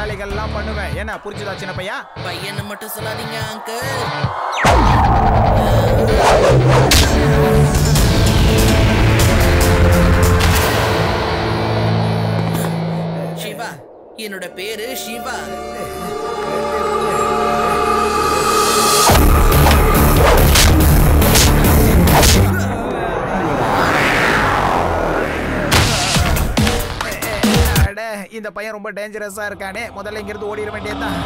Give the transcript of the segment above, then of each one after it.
வேலைகள்லாம் பண்ணுவேன். என்ன புரிஞ்சுதா சின்ன பையா? பையனை மட்டும் சொல்லாதீங்க அங்கிள். சிவா, என்னோட பேரு சிவா. இந்த பையன் ரொம்ப டேஞ்சரஸா இருக்கானே, முதல்ல இங்கிருந்து ஓடிட வேண்டியதுதான்.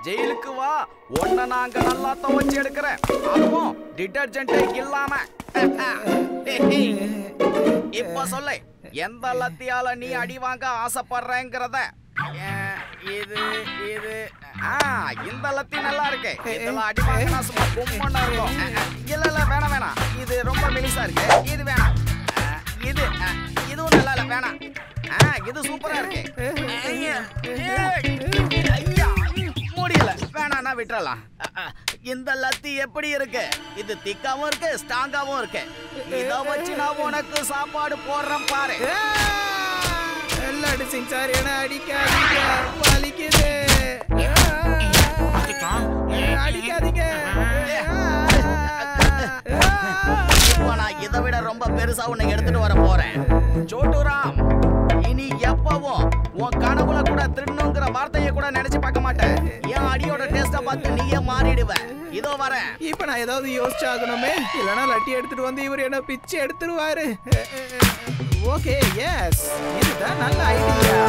ஜெயிலுக்கு வா, ஒன்ன நாங்க நல்லா துவைச்சு எடுக்கிறேன், அதுவும் டிடர்ஜென்ட் இல்லாம. இப்ப சொல்லு, எந்த லத்தியால நீ அடி வாங்க ஆசைப்படுறேங்கிறத. இது இது இந்த லத்தி நல்லா இருக்கு, இதெல்லாம் அடி வாங்கினா சும்மா கும்மன்னா இருக்கும். இல்ல இல்ல வேணாம் வேணாம், இது ரொம்ப மெலிசா இருக்கு, இது வேணாம். இது இதுவும் நல்லா இல்ல, வேணாம். இது சூப்பரா இருக்கு. முடியல, வேணாம்னா விட்டுறலாம். இந்த லத்தி எப்படி இருக்கு? இது திக்காவும் இருக்கு, ஸ்ட்ராங்காவும் இருக்கு. இத வச்சு நான் உனக்கு சாப்பாடு போடுறேன் பாரு. லட்டு சிங் சார், என்ன அடிக்காதீங்க, வலிக்குது. அடிக்காதீங்க. இப்போ நான் இதை விட ரொம்ப பெருசா உன்னை எடுத்துட்டு வர போறேன். சோட்டுராம், இனி எப்பவும் உன் கனவுல கூட திருடணுங்கிற வார்த்தையை கூட நினைச்சு பார்க்க மாட்டேன். என் அடியோட டேஸ்ட பார்த்து நீயே மாறிடுவ. இதோ வரேன். இப்ப நான் ஏதாவது யோசிச்சாகணுமே, இல்லைன்னா லட்டி எடுத்துட்டு வந்து இவர் என்ன பிச்சு எடுத்துருவாரு. ஓகே, எஸ், இதுதான் நல்ல ஐடியா.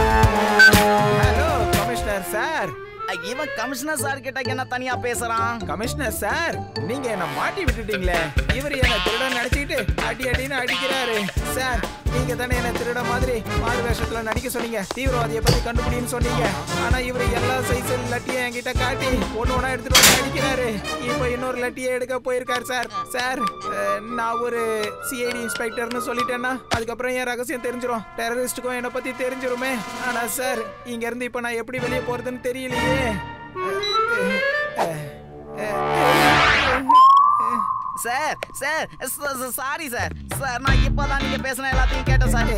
Hello commissioner sir. இவன் கமிஷனர் சார் கிட்ட என்ன தனியா பேசுறான்? கமிஷனர் சார், நீங்க என்ன மாட்டி விட்டுட்டீங்களே. இவர் என்ன திருட நினைச்சிட்டு அடி அடின்னு அடிக்கிறாரு. சார், நீங்க தானே என்ன திருட மாதிரி மாறு வேஷத்துல நடிக்க சொன்னீங்க, தீவிரவாதியை பத்தி கண்டுபிடின்னு சொன்னீங்க. ஆனா இவரு எல்லா சைஸ் லட்டியும் என்கிட்ட காட்டி ஒண்ணு ஒண்ணா எடுத்துட்டு வந்து அடிக்கிறாரு. இப்ப இன்னொரு லட்டியை எடுக்க போயிருக்காரு சார். சார், நான் ஒரு சிஐடி இன்ஸ்பெக்டர்னு சொல்லிட்டேன்னா அதுக்கப்புறம் என் ரகசியம் தெரிஞ்சிடும், டெரரிஸ்டுக்கும் என்னை பத்தி தெரிஞ்சிருமே. ஆனா சார், இங்க இருந்து இப்ப நான் எப்படி வெளியே போறதுன்னு தெரியலையே. Sir sir sorry sir. Sir, நான் இப்பதான் நீங்க பேசின எல்லாத்தையும் கேட்டேன் சார்.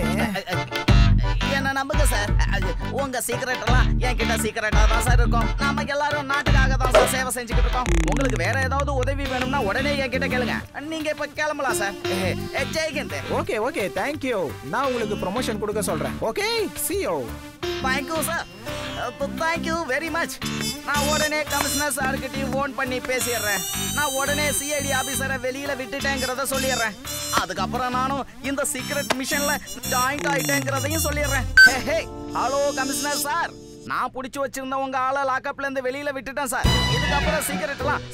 என்ன நம்புங்க சார், உங்க சீக்கிரட் எல்லாம் என்கிட்ட சீக்கிரட்டா தான் சார் இருக்கும். நாம எல்லாரும் நாட்டுக்காக தான் சார் சேவை செஞ்சுக்கிட்டு இருக்கோம். உங்களுக்கு வேற ஏதாவது உதவி வேணும்னா உடனே என்கிட்ட கேளுங்க. நீங்க இப்ப கிளம்பலாம் சார். ஜெய்ஹிந்த். Okay okay, thank you. நான் உங்களுக்கு ப்ரொமோஷன் கொடுக்க சொல்றேன். Okay, see you. Thank you sir, thank you very much. நான் உடனே கமிஷனர் சார்கிட்டையும் ஃபோன் பண்ணி பேசிடுறேன். நான் உடனே சிஐடி ஆபீசரை வெளியில விட்டுட்டேங்கிறத சொல்லிடுறேன். அதுக்கப்புறம் நானும் இந்த சீக்ரெட் மிஷன்ல ஜாயிண்ட் ஆயிட்டேங்கிறதையும் சொல்லிடுறேன். ஹலோ கமிஷனர் சார், நான் புடிச்சு வச்சிருந்த உங்க ஆளை லாக்அப்ல இருந்து வெளியில விட்டுட்டேன் சார். இதுக்கப்புறம்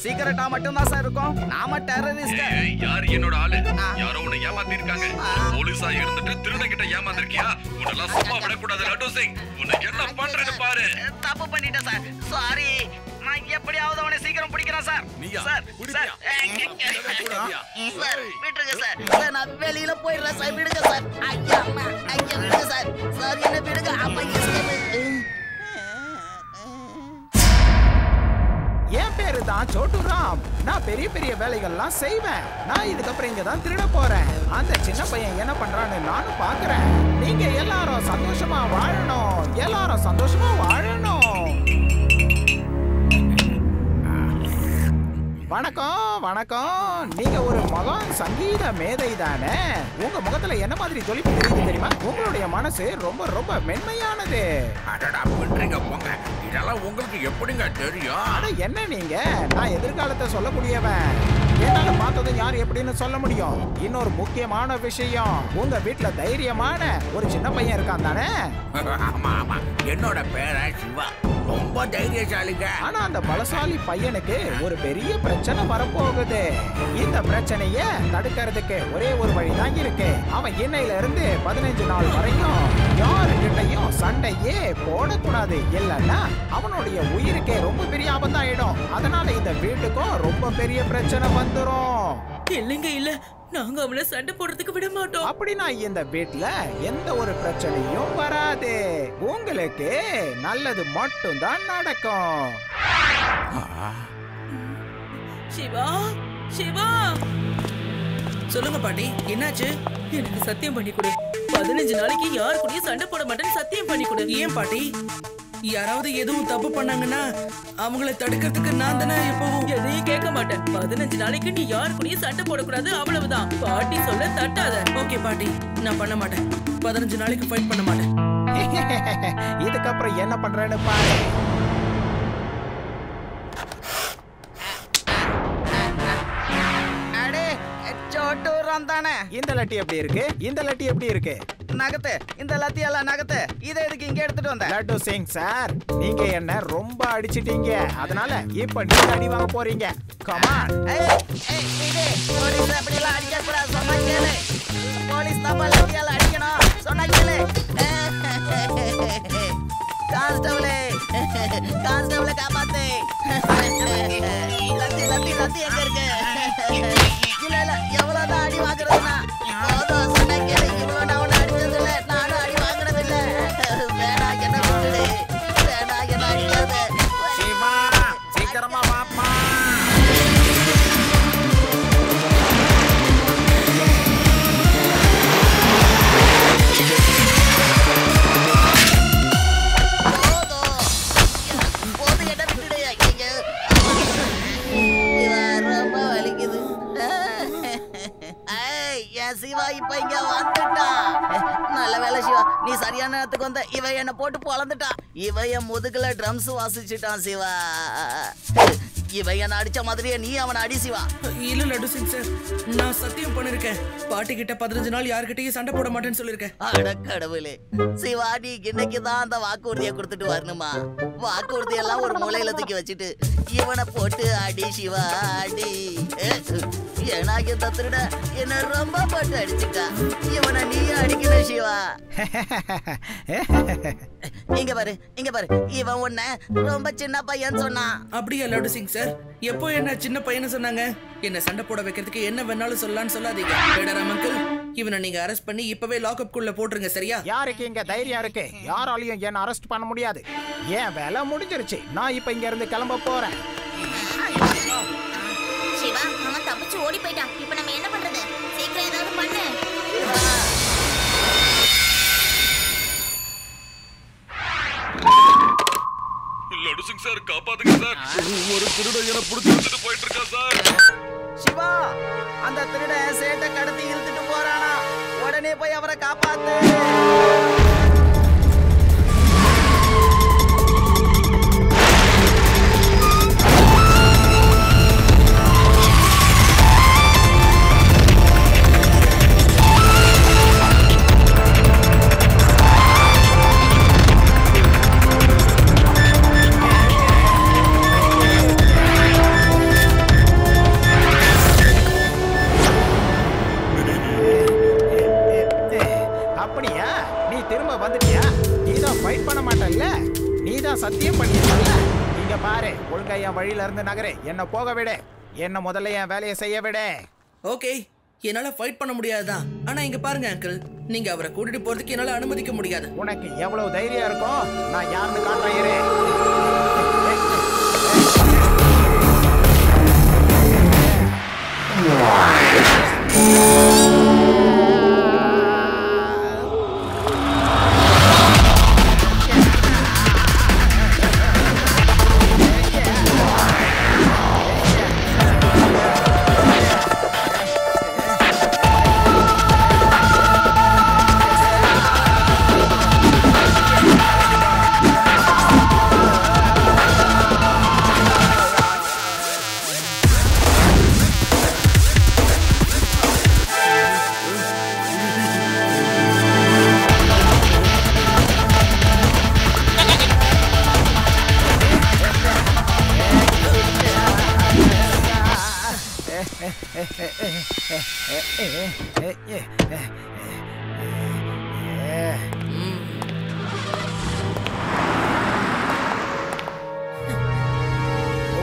சீக்கிரட்டா மட்டும் தான் சார் இருக்கும். நாம டெரரிஸ்ட். யார் என்னோட ஆளு? யாரோ உன்னை ஏமாத்தி இருக்காங்க. போலீஸா இருந்துட்டு திருடங்கிட்ட ஏமாந்திருக்கியா? உன்னெல்லாம் சும்மா விட கூடாது லட்டு சிங். உன்னை என்ன பண்றேன்னு பாரு. தப்பு பண்ணிட்டேன் சார், சாரி. நான் எப்படியாவது அவனை சீக்கிரம் பிடிக்கிறேன் சார். சார் விட்டுருங்க சார். சார், நான் வெளியில போயிடுறேன் சார், விடுங்க சார். ஐயா விடுங்க சார். சார், என்ன விடுங்க. அப்ப என் பேரு தான் சோட்டுராம். நான் பெரிய பெரிய வேலைகள்லாம் செய்வேன். நான் இதுக்கப்புறம் இங்க தான் திருட போறேன். அந்த சின்ன பையன் என்ன பண்றான்னு நானும் பாக்குறேன். நீங்க எல்லாரும் சந்தோஷமா வாழணும், எல்லாரும் சந்தோஷமா வாழணும். வணக்கம் வணக்கம். நீங்க ஒரு மகான் சங்கீத மேதை தானே? உங்க முகத்துல என்ன மாதிரி ஜொலிப்பு தெரியுது தெரியுமா? உங்களுடைய மனசு ரொம்ப ரொம்ப மென்மையானது. அடடா பண்றீங்க போங்க. இதெல்லாம் உங்களுக்கு எப்படிங்க தெரியும்? அட என்ன நீங்க, நான் எதிர்காலத்தை சொல்லக்கூடியவன். என்னால பார்த்ததை யார் எப்படின்னு சொல்ல முடியும். இன்னொரு முக்கியமான விஷயம், உங்க வீட்டுல தைரியமான ஒரு சின்ன பையன் இருக்கான் தானே? ஆமா ஆமா, என்னோட பேர சிவா, ரொம்ப தைரியசாலிங்க. ஆனா அந்த பலசாலி பையனுக்கு ஒரு பெரிய பிரச்சனை வரப்போகுது. இந்த பிரச்சனைய தடுக்கிறதுக்கு ஒரே ஒரு வழிதான் இருக்கு. அவன் இன்னையில இருந்து 15 நாள் வரைக்கும் யாருக்கிட்டையும் சண்டையே போடக்கூடாது. இல்லன்னா அவனுடைய உயிருக்கே ரொம்ப பெரிய ஆபத்தாயிடும். அதனால இந்த வீட்டுக்கும் ரொம்ப பெரிய பிரச்சனை வந்துரும். இல்லைங்க இல்ல, நாங்க அவளை சண்டை போடுறதுக்கு விட மாட்டோம். அப்படின்னா இந்த வீட்ல எந்த ஒரு பிரச்சனையும் வராது. உங்களுக்கு நல்லது மட்டும் தான் நடக்கும். சிவா, சிவா, சொல்லுங்க பாட்டி, என்னாச்சு? எனக்கு சத்தியம் பண்ணி கொடு. 15 நாளைக்கு யாரு கூடயும் சண்டை போட மாட்டேன்னு சத்தியம் பண்ணி கொடு. ஏன் பாட்டி? யாராவது எதுவும் தப்பு பண்ணாங்கன்னா அவங்கள தடுக்கிறதுக்கு நான் தானே எப்பவும். எதையும் கேட்க மாட்டேன். 15 நாளைக்கு நீ யாரு கூடயும் சண்டை போடக்கூடாது, அவ்வளவுதான். பாட்டி சொல்ல தட்டாத. ஓகே பாட்டி, நான் பண்ண மாட்டேன். 15 நாளைக்கு ஃபைட் பண்ண மாட்டேன். இதுக்கப்புறம் என்ன பண்றேன்னு பாரு. அடே சோட்டூராம் தானே. இந்த லட்டி எப்படி இருக்கு? இந்த லட்டி எப்படி இருக்கு? நகத்து, இந்த லத்தியெல்லாம் நகத்து. இதை எதுக்கு இங்க எடுத்துட்டு வந்த? லட்டு சிங் சார், நீங்க என்ன ரொம்ப அடிச்சிட்டீங்க. அதனால இப்ப நீங்க அடி வாங்க போறீங்க. கமான். போலீஸ் அப்படியெல்லாம் அடிக்கக்கூடாது, சொன்னா கேளு. போலீஸ் தான் லத்தியால அடிக்கணும், சொன்னா கேளு. கான்ஸ்டபிளே, கான்ஸ்டபிளை காப்பாத்து. லத்தி லத்தி லத்தி எங்க இருக்கு? இல்ல இல்ல, எவ்வளவுதான் அடி வாங்குறதுன்னா போதும், சொன்னா கேளு. இவ்வளவு நான் உன்னை அடிச்சது இல்ல, நானும் அடி வாங்குறது இல்ல. வேணா என்ன விட்டுடு, வேணா என்ன அடிக்காது. சிவா, சீக்கிரமா வாப்பா. சிவா இப்ப இங்க வந்துட்டான். நல்ல வேலை சிவா, நீ சரியான நேரத்துக்கு வந்த. இவன் என்ன போட்டு பொழந்துட்டான். இவன் என் முதுகுல ட்ரம்ஸ் வாசிச்சுட்டான் சிவா. இவன் என்ன அடிச்ச மாதிரியே நீ அவனை அடி சிவா. இல்ல லட்டு சிங் சார், நான் சத்தியம் பண்ணிருக்கேன். பாட்டி கிட்ட 15 நாள் யாருக்கிட்டையும் சண்டை போட மாட்டேன்னு சொல்லிருக்கேன். அட கடவுளே, சிவா நீ இன்னைக்கு தான் அந்த வாக்குறுதியை கொடுத்துட்டு வரணுமா? வாக்குறுதி எல்லாம் ஒரு மூலையில தூக்கி வச்சுட்டு இவனை போட்டு அடி சிவா அடி. ஏன்னா இந்த திருட என்ன ரொம்ப போட்டு அடிச்சுட்டா. இவனை நீ அடிக்கணும் சிவா. இங்க பாரு, இங்க பாரு, இவன் உன்ன ரொம்ப சின்ன பையன் சொன்னான். அப்படியா லட்டு சிங் சார்? எப்போ என்ன சின்ன பையனை சொன்னாங்க? என்ன சண்டை போட வைக்கிறதுக்கு என்ன வேணாலும் சொல்லலாம்னு சொல்லாதீங்க. வேடராம் அங்கிள், இவனை நீங்க அரெஸ்ட் பண்ணி இப்பவே லாக்அப் குள்ள போட்டுருங்க, சரியா? யாருக்கு இங்க தைரியம் இருக்கு? யாராலையும் என்ன அரெஸ்ட் பண்ண முடியாது. ஏன் வேலை முடிஞ்சிருச்சு. நான் இப்ப இங்க இருந்து கிளம்ப போறேன். சிவா, அவன் தப்பிச்சு ஓடி போயிட்டான். இப்ப நம்ம என்ன பண்றது? சீக்கிரம் ஏதாவது பண்ணு. லட்டு சிங் சார், காப்பாத்துங்க சார். ஒரு திருடன் என்ன புடிச்சு எடுத்துட்டு போயிட்டு இருக்கா சார். சிவா, அந்த திருடன் சேட்டை கடத்தி இழுத்துட்டு போறானா. உடனே போய் அவரை காப்பாத்து. அப்படியா? நீ திரும்ப வந்துட்டியா? நீதான் ஃபைட் பண்ண மாட்டல்ல? நீதான் சத்தியம் பண்ணிருக்கல? இங்க பாரு, ஒழுங்கா என் வழியில இருந்து நகரு. என்ன போக விடு. என்ன முதல்ல என் வேலையை செய்ய விடு. ஓகே, என்னால ஃபைட் பண்ண முடியாதுதான். ஆனா இங்க பாருங்க அங்கிள், நீங்க அவரை கூட்டிட்டு போறதுக்கு என்னால அனுமதிக்க முடியாது. உனக்கு எவ்வளவு தைரியம் இருக்கும்? நான் யாருன்னு காட்டுறேன் இரு.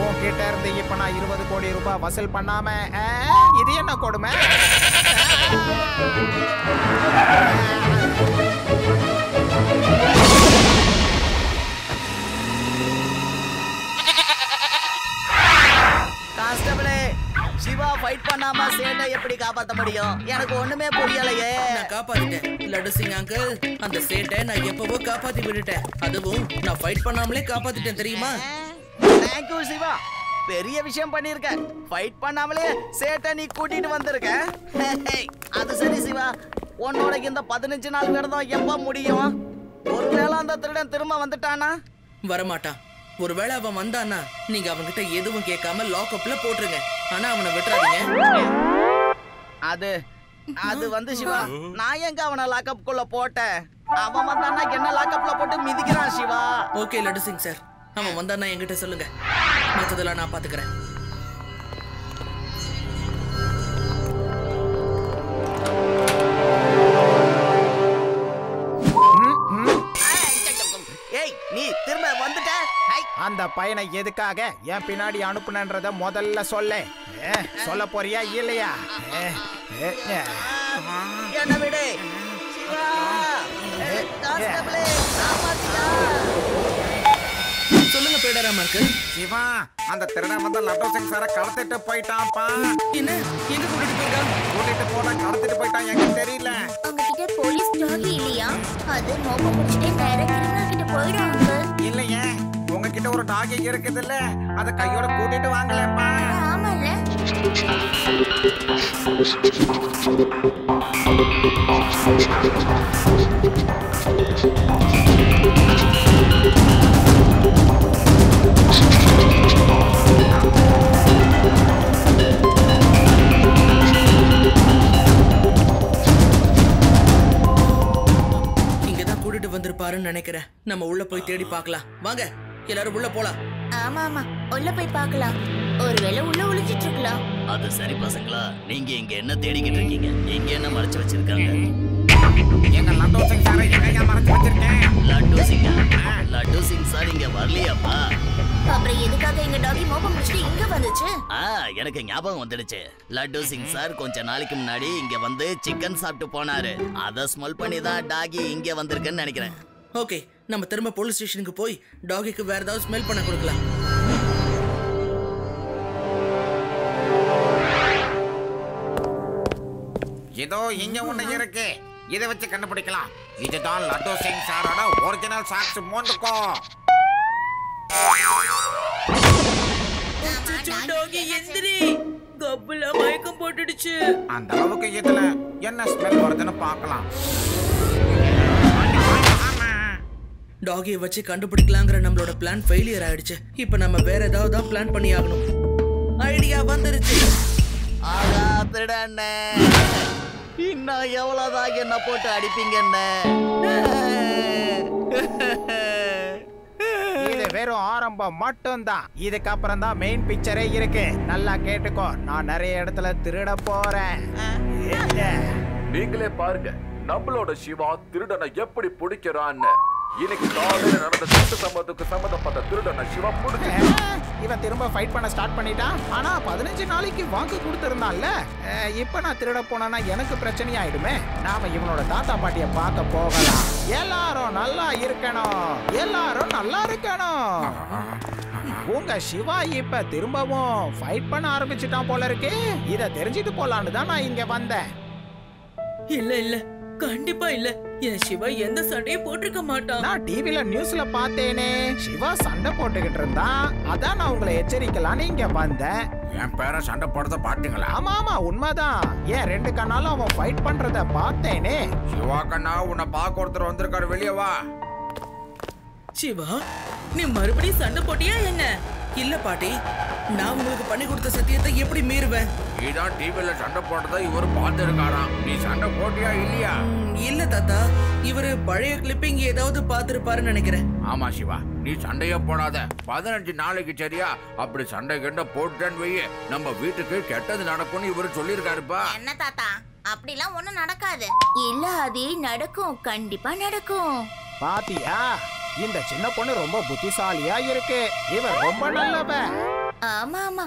உன்கிட்ட இருந்து இப்ப நான் 20 கோடி ரூபாய் வசூல் பண்ணாம இது என்ன கொடுமை? கான்ஸ்டபிளே, சிவா ஃபைட் பண்ணாம சேட்டை எப்படி காப்பாத்த முடியும்? எனக்கு ஒண்ணுமே புரியலையே. நான் காப்பாத்திட்டேன் லட்டு சிங் அங்கிள். அந்த சேட்டை நான் எப்பவோ காப்பாத்தி விட்டுட்டேன். அதுவும் நான் ஃபைட் பண்ணாமலே காப்பாத்திட்டேன் தெரியுமா? தேங்க்யூ சிவா, பெரிய விஷயம் பண்ணிருக்க. ஃபைட் பண்ணாமலே சேட்டை நீ கூட்டிட்டு வந்திருக்க. அது சரி சிவா, உன்னோட இந்த 15 நாள் விரதம் எப்ப முடியும்? ஒருவேளை அந்த திருடன் திரும்ப வந்துட்டானா? வரமாட்டான். ஒருவேளை அவன் வந்தானா நீங்க அவன்கிட்ட எதுவும் கேட்காம லாக்அப்ல போட்டுருங்க. ஆனா அவனை விட்டுறாதீங்க. அது வந்து சிவா, நான் எங்க அவனை லாக்அப்குள்ள போட்டேன்? அவன் வந்தானா என்ன லாக்அப்ல போட்டு மிதிக்கிறான் சிவா. ஓகே லட்டு சிங் சார், அவன் வந்தானா என்கிட்ட சொல்லுங்க. மத்ததெல்லாம் நான் பாத்துக்கிறேன். ஏய், நீ திரும்ப வந்துட்ட? அந்த பையனை எதுக்காக என் பின்னாடி அனுப்புனன்றத முதல்ல சொல்ல. சொல்ல போறியா இல்லையா? என்ன விடு சிவா. கான்ஸ்டபிளே, காப்பாத்தியா? சொல்லுங்க பேடராம அங்கிள். சிவா, அந்த திருடன் வந்து லட்டு சிங் சாரை கடத்திட்டு போயிட்டான்ப்பா. என்ன எங்க கூட்டிட்டு போயிருக்கான்? கூட்டிட்டு போனா கடத்திட்டு போயிட்டான், எனக்கு தெரியல. உங்ககிட்ட போலீஸ் டாகி இல்லையா? அது மோப்ப முடிச்சுட்டு நேரா கிரிமினல் கிட்ட போயிடும் அங்கிள். இல்லையே, உங்ககிட்ட ஒரு டாகி இருக்குதுல்ல, அத கையோட கூட்டிட்டு வாங்கலப்பா. ஆமால. இங்கதான் கூட்டிட்டு வந்திருப்பாருன்னு நினைக்கிறேன். நம்ம உள்ள போய் தேடி பார்க்கலாம். வாங்க எல்லாரும் உள்ள போலாம். ஆமா ஆமா, உள்ள போய் பார்க்கலாம். ஒருவேளை உள்ள ஒளிஞ்சிட்டு இருக்கலாம். அது சரி பசங்களா, நீங்க இங்க என்ன தேடிக்கிட்டு இருக்கீங்க? இங்க என்ன மறைச்சு வச்சிருக்காங்க? எங்க லட்டு சிங் சாரை எங்க மறைச்சு வச்சிருக்கேன்? லட்டு சிங் சார் இங்க வரலையாப்பா? அப்புறம் எதுக்காக எங்க டாகி மோப்ப முடிச்சுட்டு இங்க வந்துச்சு? எனக்கு ஞாபகம் வந்துடுச்சு. லட்டு சிங் சார் கொஞ்ச நாளைக்கு முன்னாடி இங்க வந்து சிக்கன் சாப்பிட்டு போனாரு. அத ஸ்மெல் பண்ணி தான் டாகி இங்க வந்திருக்குன்னு நினைக்கிறேன். ஓகே, நம்ம திரும்ப போலீஸ் ஸ்டேஷனுக்கு போய் டாகிக்கு வேற ஏதாவது ஸ்மெல் பண்ண கொடுக்கலாம். இதோ இங்க ஒண்ணு இருக்கு, இதை வச்சு கண்டுபிடிக்கலாம். இதுதான் லட்டு சிங் சாரோட ஒரிஜினல் சாக்ஸ். மோந்துக்கோ. டாகி எந்திரி. கப்புல மயக்கம் போட்டுடுச்சு. அந்த அளவுக்கு இதுல என்ன ஸ்மெல் வருதுன்னு பார்க்கலாம். டாகியை வச்சு கண்டுபிடிக்கலாங்கிற நம்மளோட பிளான் ஃபெயிலியர் ஆயிடுச்சு. இப்போ நம்ம வேற ஏதாவது தான் பிளான் பண்ணி ஆகணும். ஐடியா வந்துருச்சு. ஆகா திருடண்ணே, இன்னும் எவ்வளவுதான் என்ன போட்டு அடிப்பீங்கன்னு? இது வெறும் ஆரம்பம் மட்டும்தான். இதுக்கப்புறம் தான் மெயின் பிக்சரே இருக்கு. நல்லா கேட்டுக்கோ, நான் நிறைய இடத்துல திருட போறேன். நீங்களே பாருங்க நம்மளோட சிவா திருடனை எப்படி பிடிக்கிறான்னு. இன்னைக்கு காலையில நடந்த திருட்டு சம்பவத்துக்கு சம்பந்தப்பட்ட திருடனை சிவா பிடிச்சு. இவன் திரும்ப ஃபைட் பண்ண ஸ்டார்ட் பண்ணிட்டான். ஆனா 15 நாளைக்கு வாக்கு கொடுத்திருந்தான்ல. இப்ப நான் திருட போனா எனக்கு பிரச்சனை ஆயிடுமே. நாம இவனோட தாத்தா பாட்டிய பார்க்க போகலாம். எல்லாரும் நல்லா இருக்கணும், எல்லாரும் நல்லா இருக்கணும். உங்க சிவா இப்ப திரும்பவும் ஃபைட் பண்ண ஆரம்பிச்சுட்டான் போல இருக்கு. இத தெரிஞ்சிட்டு போலான்னு தான் நான் இங்க வந்தேன். இல்ல இல்ல, கண்டிப்பா இல்ல. என் சிவா எந்த சண்டையும் போட்டிருக்க மாட்டான். நான் டிவில நியூஸ்ல பார்த்தேனே, சிவா சண்டை போட்டுக்கிட்டு இருந்தான். அதான் நான் உங்களை எச்சரிக்கலான்னு இங்க வந்தேன். என் பேரை சண்டை போடுறத பாத்தீங்களா? ஆமா ஆமா, உண்மைதான். ஏன் 2 கண்ணாலும் அவன் ஃபைட் பண்றத பார்த்தேனே. சிவா கண்ணா, உன்னை பார்க்க ஒருத்தர் வந்திருக்காரு, வெளியே வா. சிவா, நீ மறுபடியும் சண்டை போட்டியா என்ன? இல்ல பாட்டி, நான் உங்களுக்கு பண்ணி கொடுத்த சத்தியத்தை எப்படி மீறுவேன்? நீதான் டிவில சண்டை போட்டதை இவரு பார்த்து இருக்காராம். நீ சண்டை போட்டியா இல்லையா? இல்ல தாத்தா, இவரு பழைய கிளிப்பிங் ஏதாவது பார்த்திருப்பாருன்னு நினைக்கிறேன். ஆமா சிவா, நீ சண்டைய போடாத. 15 நாளைக்கு சரியா? அப்படி சண்டை கண்ட போட்டேன்னு வையே, நம்ம வீட்டுக்கு கெட்டது நடக்கும்னு இவரு சொல்லியிருக்காருப்பா. என்ன தாத்தா, அப்படிலாம் ஒண்ணும் நடக்காது. இல்ல அது நடக்கும், கண்டிப்பா நடக்கும். பாத்தியா, இந்த சின்ன பொண்ணு ரொம்ப புத்திசாலியா இருக்கு. இவன் ரொம்ப நல்லவன். ஆமா ஆமா,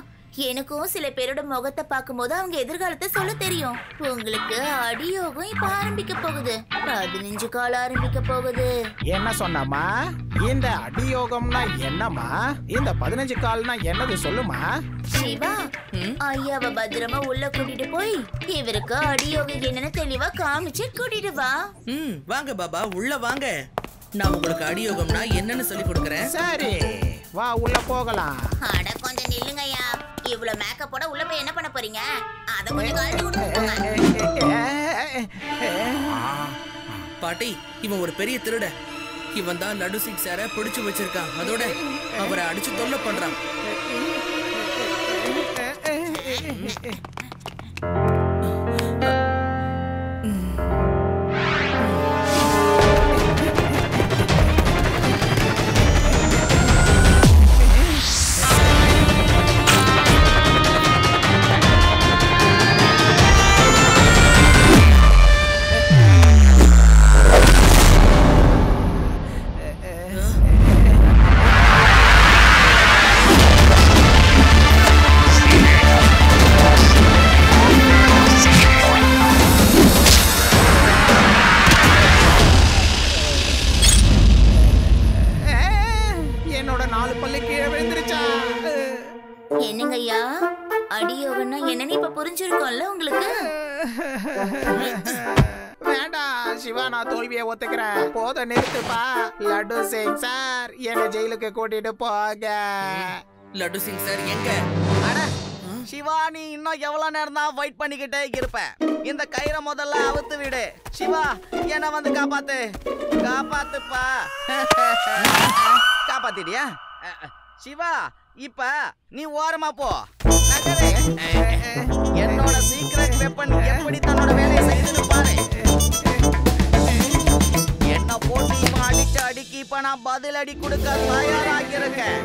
எனக்கும் சில பேரோட முகத்தை பார்க்கும்போது அவங்க எதிர்காலத்தை சொல்ல தெரியும். உங்களுக்கு அடியோகம் இப்ப ஆரம்பிக்க போகுது. 15 கால் ஆரம்பிக்க போகுது. என்ன சொன்னமா? இந்த அடியோகம்னா என்னமா? இந்த 15 கால்னா என்னது சொல்லுமா? சிவா, ஐயாவை பத்திரமா உள்ள கூட்டிட்டு போய் இவருக்கு அடியோகம் என்னன்னு தெளிவா காமிச்சு கூட்டிட்டு வா. வாங்க பாபா, உள்ள வாங்க. நான் உங்களுக்கு அடியோகம்னா என்னன்னு சொல்லி கொடுக்கறேன். சரி, வா உள்ள போகலாம். அட கொஞ்சம் நில்லுங்கய்யா. இவ்வளவு மேக்கப்போட உள்ள போய் என்ன பண்ண போறீங்க? அத கொஞ்சம் கழட்டி கொடுத்துருங்க. பாட்டி, இவன் ஒரு பெரிய திருட. இவன் தான் லட்டு சிங் சார பிடிச்சு வச்சிருக்கான். அதோட அவரை அடிச்சு தொல்லை பண்றான். என்னோட 4 பல்லு கீழே விழுந்துருச்சா? என்னங்கய்யா, அடியோகம்னா என்னன்னு இப்ப புரிஞ்சிருக்கோம்ல உங்களுக்கு? வேண்டாம் சிவா, நான் தோல்வியை ஒத்துக்கிறேன். போத நிறுத்துப்பா. லட்டு சிங் சார், என்ன ஜெயிலுக்கு கூட்டிட்டு போக. லட்டு சிங் சார் எங்க? அட சிவா, நீ இன்னும் எவ்வளவு நேரம் தான் வெயிட் பண்ணிக்கிட்டே இருப்ப? இந்த கயிறை முதல்ல அவுத்து விடு. சிவா, என்ன வந்து காப்பாத்து. காப்பாத்துப்பா. காப்பாத்திட்டியா? சிவா, இப்ப நீ ஓரமா போ. நகரு. என்னோட சீக்ரெட் வெப்பன் எப்படி தன்னோட வேலையை செய்யுதுன்னு பாரு. என்ன போட்டு இப்ப அடிச்சு அடிக்கி இப்ப நான் பதில் அடி கொடுக்க தயாராகி இருக்கேன்.